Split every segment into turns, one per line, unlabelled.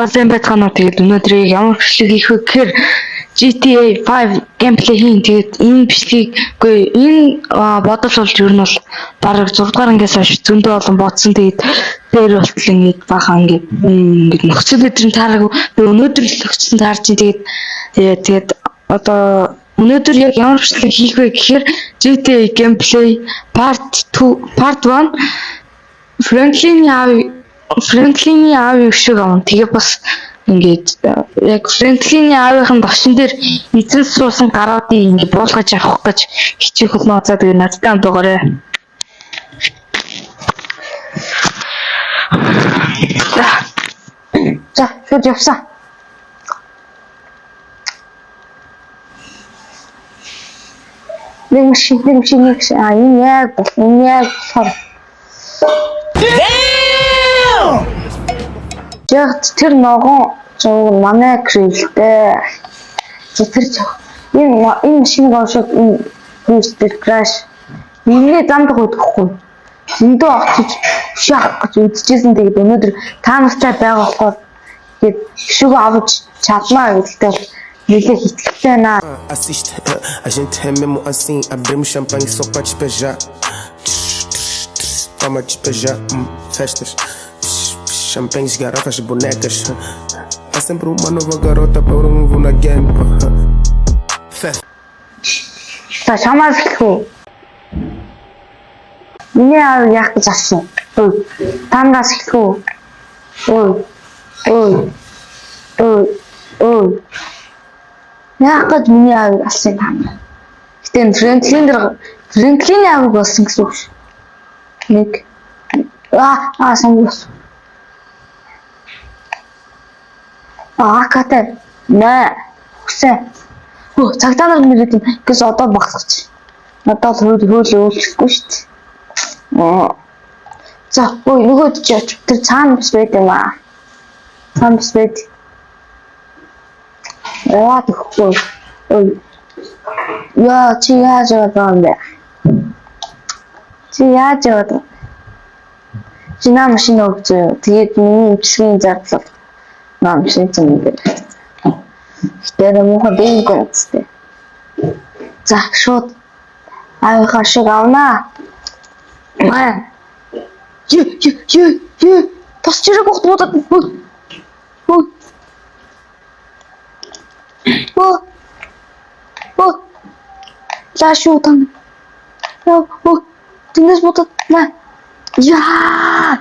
Базен байтгаанаа тэгээд өнөөдрийг ямар бичлэг хийх вэ гэхээр GTA 5 геймплей хийн. Тэгээд энэ бичлэгийг үгүй энэ бодож болж ер нь бол бараг 6 дугаар ангиас хойш зөндөө олон бодсон. Тэгээд дээр болтол ингэж бахан ингэж нөхцөл өдрийн таараагүй. Би өнөөдөр л өгсөн таарч тэгээд одоо өнөөдөр яг ямар бичлэг хийх вэ гэхээр GTA геймплей part 1 Франклины аав шиг авна. Тэгээ бас ингээд яг Франклины аавынхын багшин дээр эзэн суусан гаруудыг ингээд буулгаж авах гэж хичээх болно. За тэгээ надтай хамт байгаарай. За шууд явсан. Нэг машин энэ яг болохоор яг тэр ногоон зөв манай крилтэй тэр энэ машиныг аваад энэ бустер краш миний замд хөдөхгүй зөндөө очиж шах гэж үдчихсэн. Тэгээд өнөөдөр та нартай байгаа болохоор тэгээд гişүг авч чадмаа гэдэгтэй нэлээ хитгэлтэй байна.
Assiste, a gente é mesmo assim, abrimos champanhe só pra despejar. Toma despejar, festas, champanhes, garrafas, bonecas. Há sempre uma nova garota para um novo na game.
За чамаас хэлэхгүй. Миний аав яах гэж асуув. Танаас хэлэхгүй. Яах гэж миний аавыг алсан тань. Гэтэ Франклины аавыг болсон гэсэн үг. Нэг сонгос. Катэ. Нэ. Хүсэ. Цагтаа нар нэрэд гэс одоо багсгач. Надад хөөл өөрчлөхгүй шүү дээ. За, нөгөө ч тэр цаана бис байд юм аа. Цаана бис байд. Яа тэгэхгүй. Яа чи яаж байгаа юм бэ? Чи яаж яваад? Чи нам машин өгчөө. Тэгээд миний имчилгээний зардлал нам машин зам дээр. Тэр мохо дэнгоцтэй. За шууд аавынхаа шиг авнаа. Тос чирэг ухтуудад Лашутан. Тэнэс бодод на. Яа.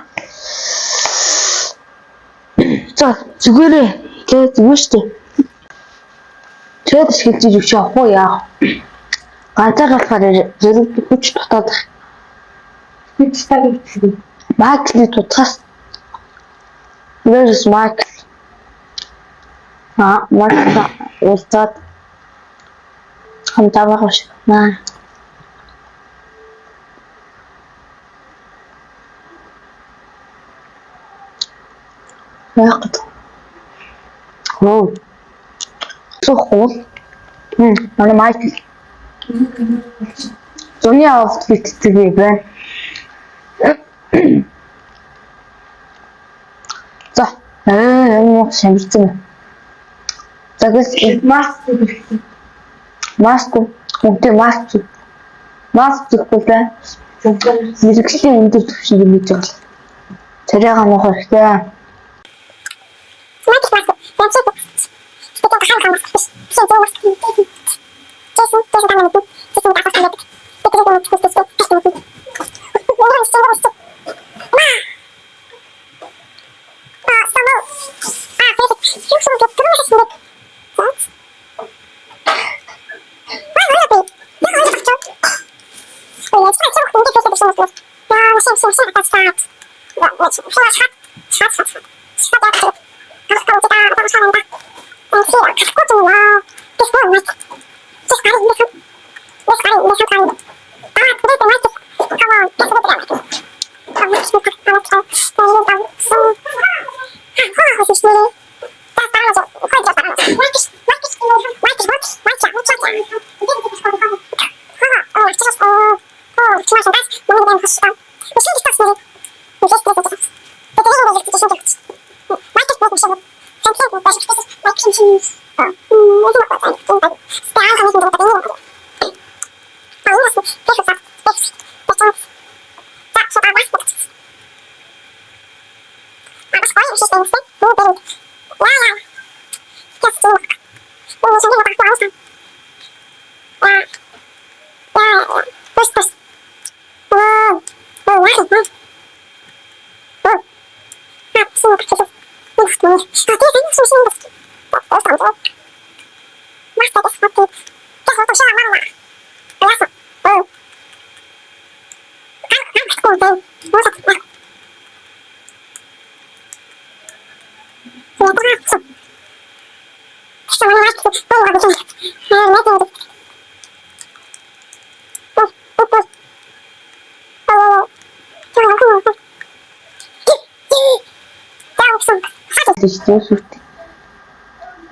За зүгээрээ тэгээд юу штэ. Тэгээд шилжиж өгч явах уу яах. Ганцаар болохоор зэрэг хүч дутаад. Хүч тагч. Макли тутгаас. Where's Mark? Марк уулзаад хамтаа багш. Яах вэ? Сохол. Манай Майкл. Зуны авалт битдэг бэ. За, энэ шамжсан. Загас маск үнтэй маск гэхэлээ зэрэглийн өндөр түвшинд нэмж байгаа. Царайгаа нөх хэрэгтэй.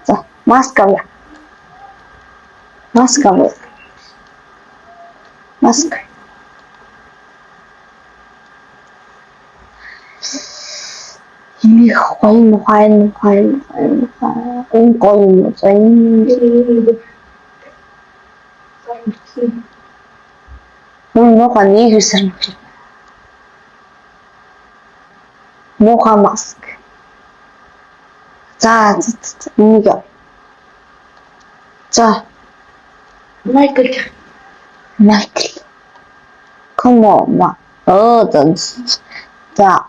За маск авъя. Маск авъя. Маск. Их гоё гоё муухай нэг үсэр муухай маск. За энийг яа. За Майкл. Come on. За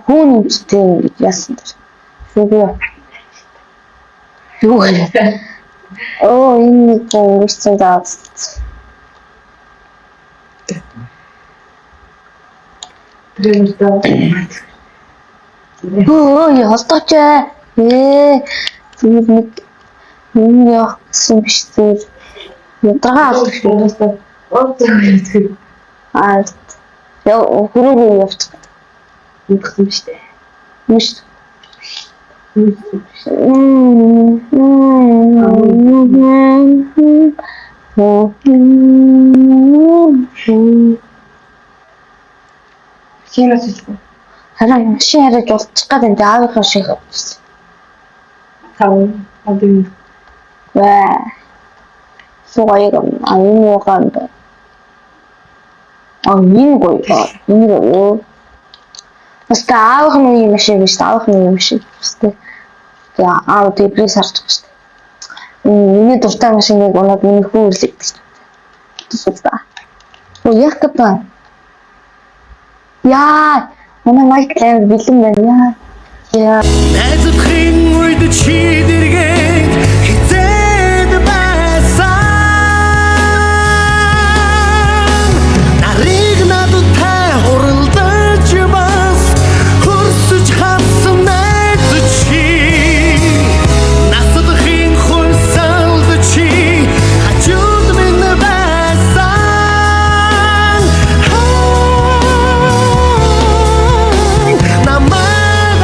хүн үстэй яасан дэр. Юу вэ? Энэ үстэй даа. Холтооч зүгээр нэг юм яасан биш зүгээр ядаргаа алах шүү. Яа хөрөөгөө явчих. Ингэсэн шүү дээ. Миш. Хинасэлгүй. Харин машин яриад болчих гээд энэ аавынхаа шиг авчихсан. Один. Ваа. Сугайг энэ гоём. Энэ гоё. Энэ гоё. Бас аавынхаа машин биш, аавынхаа машин биш. За аав дебрис харж байгаа шүү дээ. Миний дуртай машиныг унаад миний хүү үрлэгдэж байна. Тэсэлдэ. Яг гэдэг. Яа, манай Майкл бэлэн байна. Яа.
Найзахын үед чи дэргээд хизээд байсан. Нарыг надтай хуралдаж бас хөрсөж хавсан найз чи. Насдахын хойсолд чи хажууд минь байсан. Намайг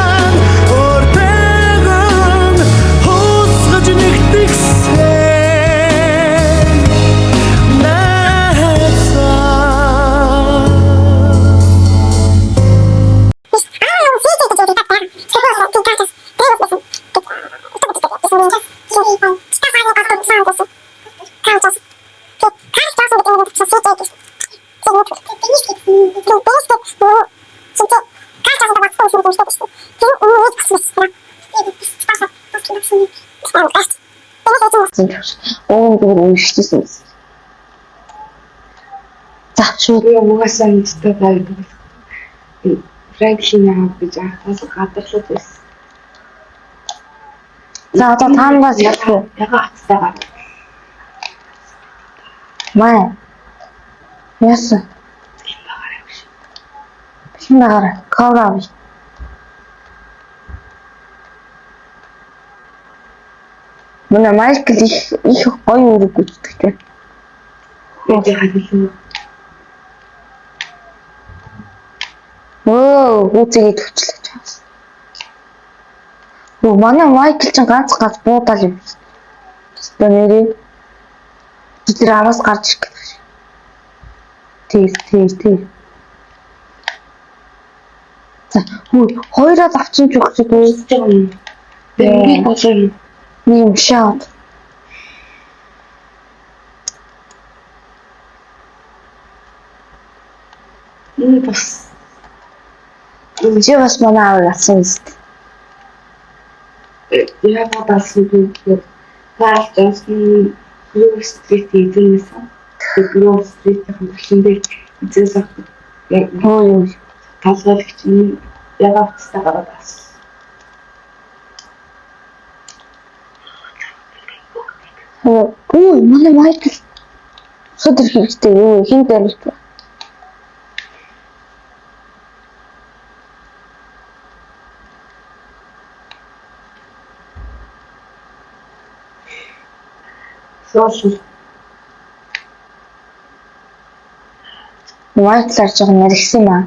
ордэгэн хусгаж нэгтгсэн найзаа.
Зүгээр уншижсэн. За шууд
угаасаа нэгтэй байдаг. Франклин аав гэж анхаас гадарлууд байсан.
за одоо таанаас яах
Яга хацтайгаа.
маа. Яасан. Шинээр коорав. Манай Майкл их гоё үрэг гүйцэтгэв те.
Яа хэлээ.
Үүцгийг төвчлөж байгаа. Манай Майкл ч ганц буудал юм. Тэр нэрээ тэр араас гарч ирэх гэж. Тэр. За хоёроо авчин ч өгч үзэж байгаа юм.
Би болоо.
Ийм шаад.
Энэ бас
Чи бас манай аав асан үст.
Яг удасан гэдэг. Карл Джонсон Blue Street эзэмсэн. Blue Street-ийн хөдөлгөөндөө эзэмс авах. Яг
Хөө.
талгайлагч нь яг авцтай гараад бас.
Ой, манай Майкл. Содор хэрэгтэй юу? Хин дээр.
Social
Майкл арж байгаа нэрхсэн юм аа.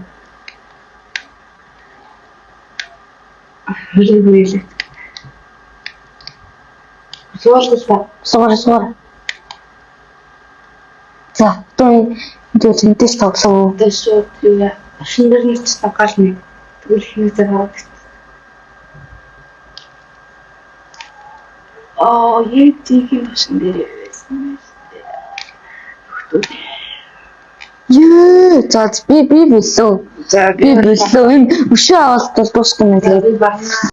хөрөнгө Social
Суур. За, тоо энэ тэнтэс тоглоо.
дэшөө яа шинээр нэг ч гал нэг тэгвэл хийзээ гараад. Яг тийм машин дээр байсан.
Ёо, за би билүү.
За
Би билүү. Энэ өшөө аваад дуусгах юм тэгээд
би багнаа